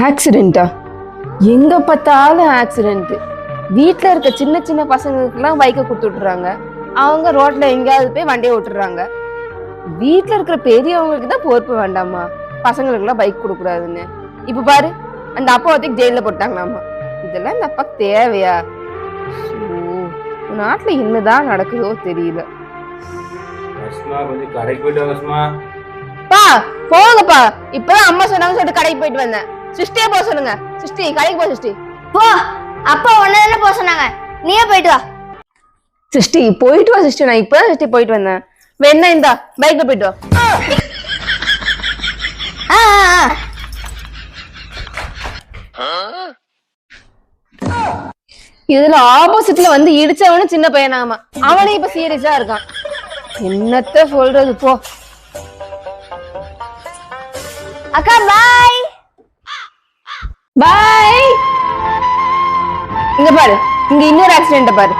ஆக்சிடென்ட்டா? எங்க பார்த்தாலும் ஆக்சிடென்ட். வீட்டுல இருக்க சின்ன சின்ன பசங்களுக்குலாம் பைக்கை கொடுத்து விட்டுறாங்க. அவங்க ரோட்ல எங்கேயாவது போய் வண்டியை விட்டுறாங்க. வீட்டுல இருக்கிற பெரியவங்களுக்கு தான் பொறுப்பு வேண்டாமா பசங்களுக்கு எல்லாம் பைக் கொடுக்க கூடாதுன்னு? இப்ப பாரு, அந்த அப்பா ஒருத்தைக்கு ஜெயில போட்டாங்களாமா. இதெல்லாம் இந்த அப்பாக்கு தேவையா? நாட்டுல என்னதான் நடக்குதோ தெரியல. பா போங்கப்பா, இப்பதான் அம்மா சொன்னாங்க சொல்லிட்டு கடைக்கு போயிட்டு வந்தேன். சிஸ்டியே போக சொல்லுங்க. சிஸ்டி கடைக்கு போ. சிஸ்டி போ. அப்பா ஒன்னதானே போக சொன்னாங்க, நீயே போயிட்டு வா. சிஸ்டி போயிட்டு வா. சிஸ்டி நான் இப்பதான் சிஸ்டி போயிட்டு வந்தேன். வேணா இந்தா பைக்ல போயிட்டு வா. இதுல ஆப்போசிட்ல வந்து இடிச்சவனு சின்ன பையனாமா, அவனே இப்ப சீரியஸா இருக்கான். என்னத்த சொல்றது போ. அக்கா பாய். பாய். இங்க பாரு, இங்க இன்னொரு ஆக்சிடென்ட் பாரு.